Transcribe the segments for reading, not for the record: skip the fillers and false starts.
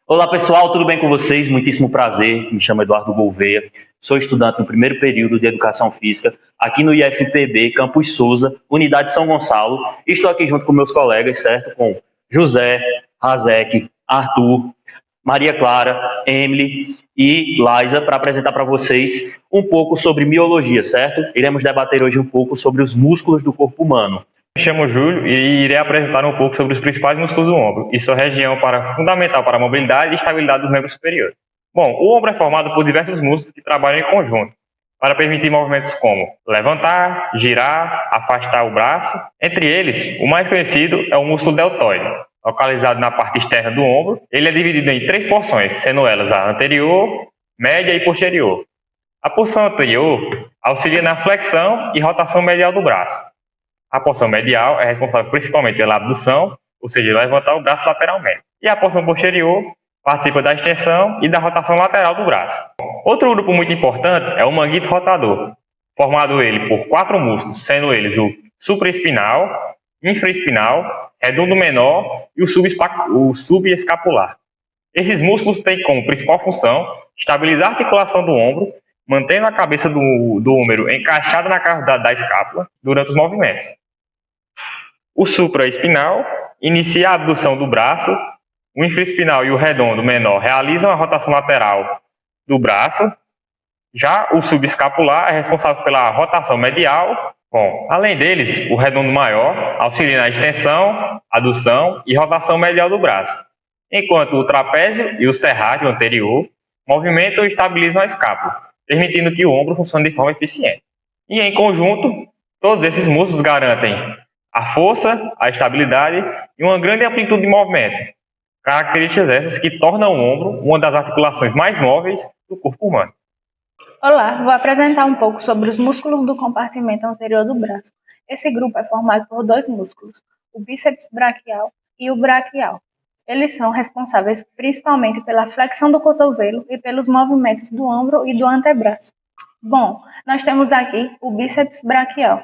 Olá pessoal, tudo bem com vocês? Muitíssimo prazer, me chamo Eduardo Gouveia, sou estudante no primeiro período de Educação Física aqui no IFPB Campus Souza, Unidade São Gonçalo. Estou aqui junto com meus colegas, certo? Com José, Razek, Arthur, Maria Clara, Emily e Laisa para apresentar para vocês um pouco sobre miologia, certo? Iremos debater hoje um pouco sobre os músculos do corpo humano. Me chamo Júlio e irei apresentar um pouco sobre os principais músculos do ombro e sua região fundamental para a mobilidade e estabilidade dos membros superiores. Bom, o ombro é formado por diversos músculos que trabalham em conjunto para permitir movimentos como levantar, girar, afastar o braço. Entre eles, o mais conhecido é o músculo deltoide, localizado na parte externa do ombro. Ele é dividido em 3 porções, sendo elas a anterior, média e posterior. A porção anterior auxilia na flexão e rotação medial do braço. A porção medial é responsável principalmente pela abdução, ou seja, levantar o braço lateralmente. E a porção posterior participa da extensão e da rotação lateral do braço. Outro grupo muito importante é o manguito rotador, formado ele por 4 músculos, sendo eles o supraespinal, infraespinal, redondo menor e o subescapular. Esses músculos têm como principal função estabilizar a articulação do ombro, mantendo a cabeça do húmero encaixada na cavidade da escápula durante os movimentos. O supraespinal inicia a abdução do braço, o infraespinal e o redondo menor realizam a rotação lateral do braço, já o subescapular é responsável pela rotação medial. Bom, além deles, o redondo maior auxilia na extensão, adução e rotação medial do braço, enquanto o trapézio e o serrátil anterior movimentam e estabilizam a escápula, permitindo que o ombro funcione de forma eficiente. E em conjunto, todos esses músculos garantem a força, a estabilidade e uma grande amplitude de movimento, características essas que tornam o ombro uma das articulações mais móveis do corpo humano. Olá, vou apresentar um pouco sobre os músculos do compartimento anterior do braço. Esse grupo é formado por 2 músculos, o bíceps braquial e o braquial. Eles são responsáveis principalmente pela flexão do cotovelo e pelos movimentos do ombro e do antebraço. Bom, nós temos aqui o bíceps braquial.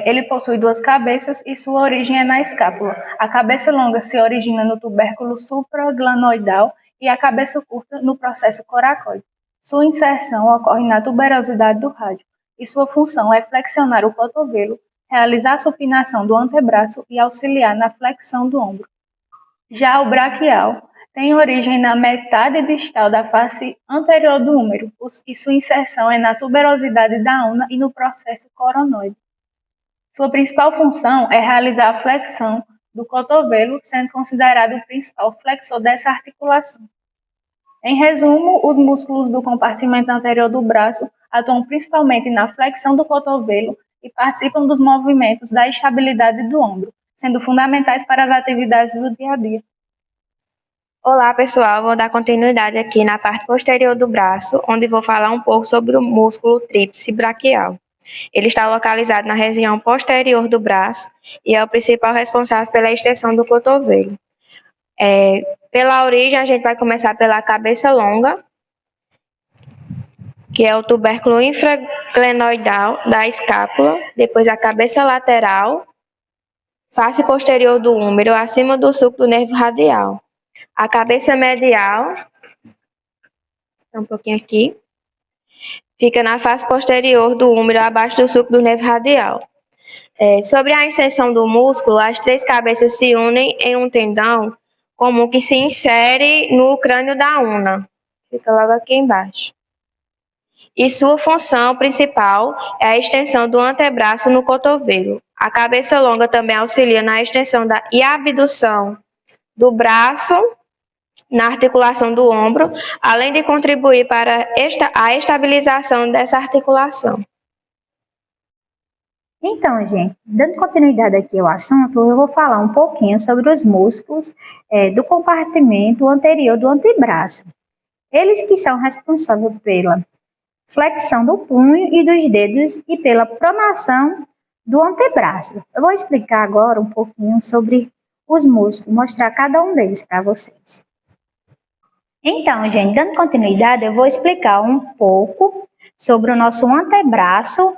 Ele possui 2 cabeças e sua origem é na escápula. A cabeça longa se origina no tubérculo supraglenoidal e a cabeça curta no processo coracoide. Sua inserção ocorre na tuberosidade do rádio e sua função é flexionar o cotovelo, realizar a supinação do antebraço e auxiliar na flexão do ombro. Já o braquial tem origem na metade distal da face anterior do húmero e sua inserção é na tuberosidade da una e no processo coronoide. Sua principal função é realizar a flexão do cotovelo, sendo considerado o principal flexor dessa articulação. Em resumo, os músculos do compartimento anterior do braço atuam principalmente na flexão do cotovelo e participam dos movimentos da estabilidade do ombro, sendo fundamentais para as atividades do dia a dia. Olá pessoal, vou dar continuidade aqui na parte posterior do braço, onde vou falar um pouco sobre o músculo tríplice braquial. Ele está localizado na região posterior do braço e é o principal responsável pela extensão do cotovelo. Pela origem, a gente vai começar pela cabeça longa, que é o tubérculo infraglenoidal da escápula, depois a cabeça lateral, face posterior do húmero, acima do sulco do nervo radial. A cabeça medial, um pouquinho aqui, fica na face posterior do húmero, abaixo do sulco do nervo radial. Sobre a extensão do músculo, as 3 cabeças se unem em um tendão comum que se insere no crânio da una. Fica logo aqui embaixo. E sua função principal é a extensão do antebraço no cotovelo. A cabeça longa também auxilia na extensão e abdução do braço na articulação do ombro, além de contribuir para a estabilização dessa articulação. Então, gente, dando continuidade aqui ao assunto, eu vou falar um pouquinho sobre os músculos do compartimento anterior do antebraço. Eles que são responsáveis pela flexão do punho e dos dedos e pela pronação do antebraço. Eu vou explicar agora um pouquinho sobre os músculos, mostrar cada um deles para vocês. Então, gente, dando continuidade, eu vou explicar um pouco sobre o nosso antebraço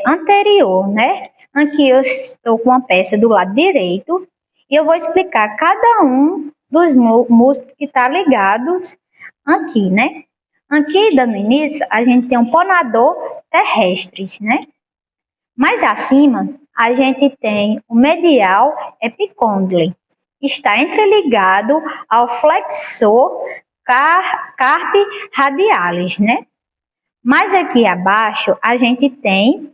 anterior, né? Aqui eu estou com uma peça do lado direito e eu vou explicar cada um dos músculos que estão ligados aqui, né? Aqui, dando início, a gente tem um ponador terrestre, né? Mais acima, a gente tem o medial epicôndyle, que está entreligado ao flexor carpi radialis, né? Mais aqui abaixo, a gente tem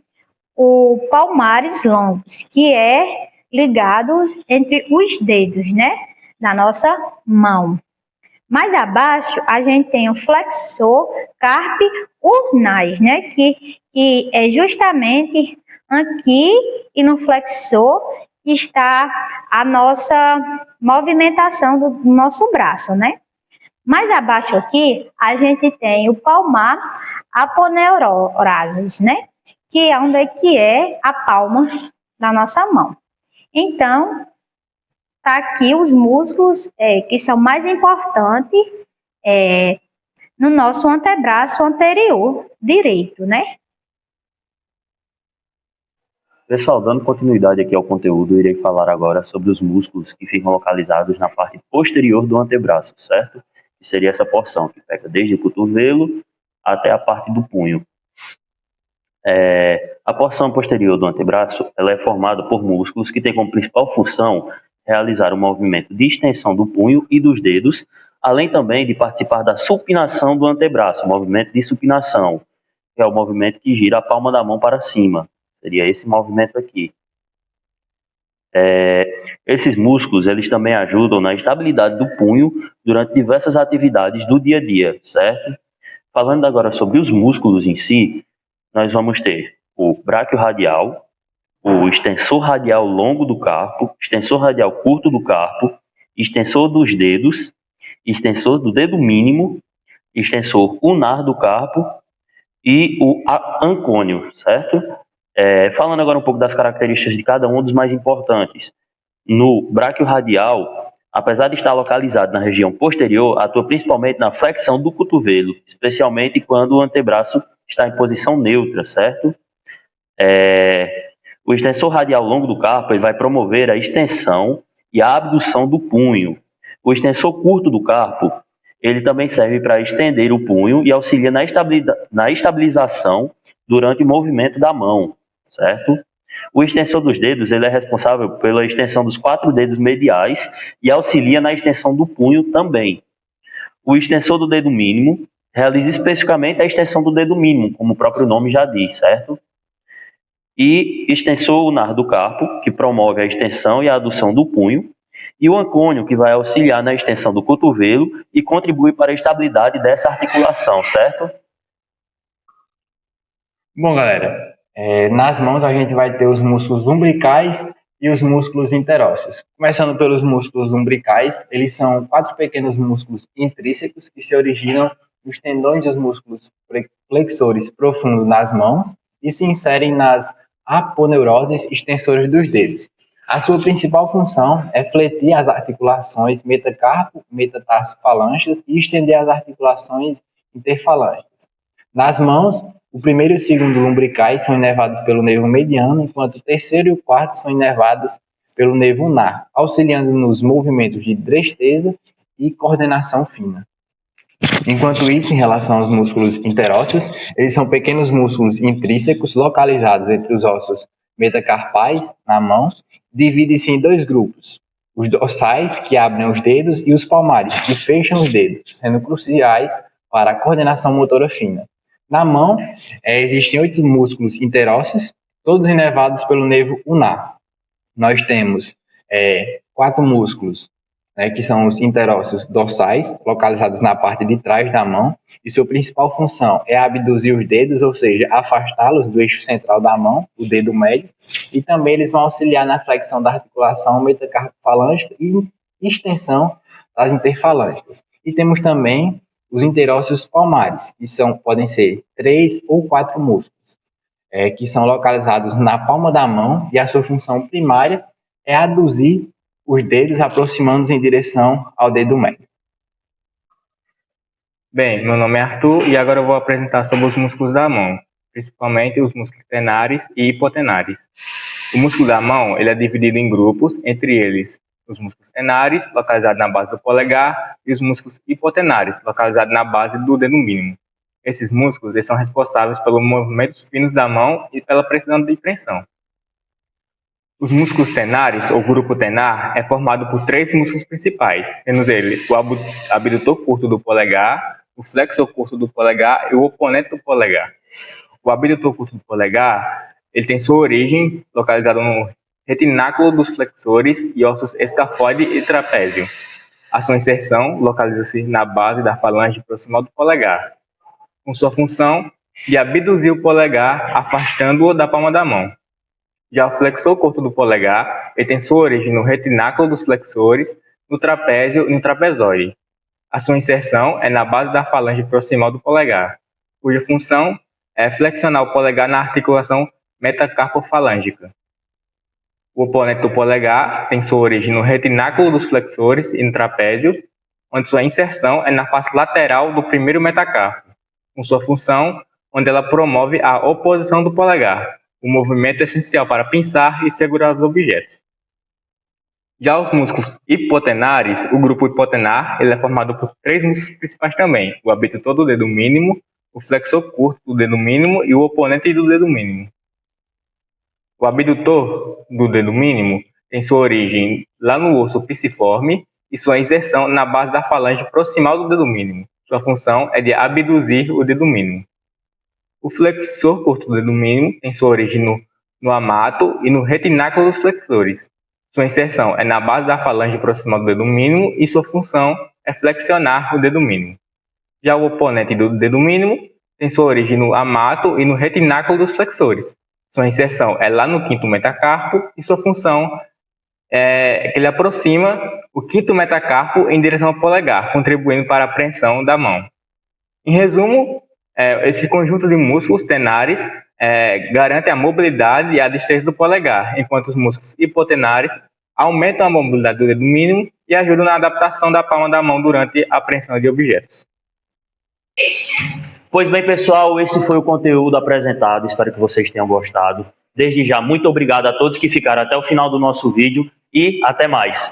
o palmares longos, que é ligado entre os dedos, né? Da nossa mão. Mais abaixo, a gente tem o flexor carpi ulnaris, né? Que é justamente aqui e no flexor que está a nossa movimentação do nosso braço, né? Mais abaixo aqui, a gente tem o palmar aponeurosis, né? Que é onde que é a palma da nossa mão. Então, tá aqui os músculos que são mais importantes no nosso antebraço anterior direito, né? Pessoal, dando continuidade aqui ao conteúdo, eu irei falar agora sobre os músculos que ficam localizados na parte posterior do antebraço, certo? Que seria essa porção que pega desde o cotovelo até a parte do punho. A porção posterior do antebraço ela é formada por músculos que têm como principal função realizar o movimento de extensão do punho e dos dedos, além também de participar da supinação do antebraço, o movimento de supinação, que é o movimento que gira a palma da mão para cima. Seria esse movimento aqui. Esses músculos eles também ajudam na estabilidade do punho durante diversas atividades do dia a dia, certo? Falando agora sobre os músculos em si, nós vamos ter o bráquio radial, o extensor radial longo do carpo, extensor radial curto do carpo, extensor dos dedos, extensor do dedo mínimo, extensor ulnar do carpo e o ancônio, certo? Falando agora um pouco das características de cada um dos mais importantes. No bráquio radial, apesar de estar localizado na região posterior, atua principalmente na flexão do cotovelo, especialmente quando o antebraço está em posição neutra, certo? O extensor radial longo do carpo ele vai promover a extensão e a abdução do punho. O extensor curto do carpo ele também serve para estender o punho e auxilia na estabilização durante o movimento da mão, certo? O extensor dos dedos ele é responsável pela extensão dos 4 dedos mediais e auxilia na extensão do punho também. O extensor do dedo mínimo realiza especificamente a extensão do dedo mínimo, como o próprio nome já diz, certo? E extensor ulnar do carpo, que promove a extensão e a adução do punho, e o ancônio, que vai auxiliar na extensão do cotovelo e contribui para a estabilidade dessa articulação, certo? Bom, galera, nas mãos a gente vai ter os músculos umbilicais e os músculos interósseos. Começando pelos músculos umbilicais, eles são 4 pequenos músculos intrínsecos que se originam nos tendões dos músculos flexores profundos nas mãos e se inserem nas aponeuroses extensoras dos dedos. A sua principal função é fletir as articulações metacarpo, metatarso falângeas e estender as articulações interfalângeas. Nas mãos, o primeiro e o segundo lumbricais são inervados pelo nervo mediano, enquanto o terceiro e o quarto são inervados pelo nervo ulnar, auxiliando nos movimentos de destreza e coordenação fina. Enquanto isso, em relação aos músculos interósseos, eles são pequenos músculos intrínsecos localizados entre os ossos metacarpais, na mão, dividem-se em 2 grupos. Os dorsais, que abrem os dedos, e os palmares, que fecham os dedos, sendo cruciais para a coordenação motora fina. Na mão, existem 8 músculos interósseos, todos inervados pelo nervo ulnar. Nós temos 4 músculos, que são os interósseos dorsais, localizados na parte de trás da mão, e sua principal função é abduzir os dedos, ou seja, afastá-los do eixo central da mão, o dedo médio, e também eles vão auxiliar na flexão da articulação metacarpofalângica e extensão das interfalângeas. E temos também os interósseos palmares, que podem ser 3 ou 4 músculos, que são localizados na palma da mão, e a sua função primária é aduzir os dedos aproximando-os em direção ao dedo médio. Bem, meu nome é Arthur e agora eu vou apresentar sobre os músculos da mão, principalmente os músculos tenares e hipotenares. O músculo da mão ele é dividido em grupos, entre eles os músculos tenares, localizados na base do polegar, e os músculos hipotenares, localizados na base do dedo mínimo. Esses músculos eles são responsáveis pelos movimentos finos da mão e pela precisão de preensão. Os músculos tenares, ou grupo tenar, é formado por 3 músculos principais, sendo eles o abdutor curto do polegar, o flexor curto do polegar e o oponente do polegar. O abdutor curto do polegar ele tem sua origem localizada no retináculo dos flexores e ossos escafoide e trapézio. A sua inserção localiza-se na base da falange proximal do polegar, com sua função de abduzir o polegar, afastando-o da palma da mão. Já o flexor curto do polegar, ele tem sua origem no retináculo dos flexores, no trapézio e no trapezoide. A sua inserção é na base da falange proximal do polegar, cuja função é flexionar o polegar na articulação metacarpofalângica. O oponente do polegar tem sua origem no retináculo dos flexores e no trapézio, onde sua inserção é na face lateral do primeiro metacarpo, com sua função onde ela promove a oposição do polegar, o movimento essencial para pinçar e segurar os objetos. Já os músculos hipotenares, o grupo hipotenar, ele é formado por 3 músculos principais também, o abdutor do dedo mínimo, o flexor curto do dedo mínimo e o oponente do dedo mínimo. O abdutor do dedo mínimo tem sua origem lá no osso pisiforme e sua inserção na base da falange proximal do dedo mínimo. Sua função é de abduzir o dedo mínimo. O flexor curto do dedo mínimo tem sua origem no amato e no retináculo dos flexores. Sua inserção é na base da falange proximal do dedo mínimo e sua função é flexionar o dedo mínimo. Já o oponente do dedo mínimo tem sua origem no amato e no retináculo dos flexores. Sua inserção é lá no 5º metacarpo e sua função é que ele aproxima o 5º metacarpo em direção ao polegar, contribuindo para a preensão da mão. Em resumo, esse conjunto de músculos tenares garante a mobilidade e a destreza do polegar, enquanto os músculos hipotenares aumentam a mobilidade do dedo mínimo e ajudam na adaptação da palma da mão durante a apreensão de objetos. Pois bem, pessoal, esse foi o conteúdo apresentado. Espero que vocês tenham gostado. Desde já, muito obrigado a todos que ficaram até o final do nosso vídeo e até mais.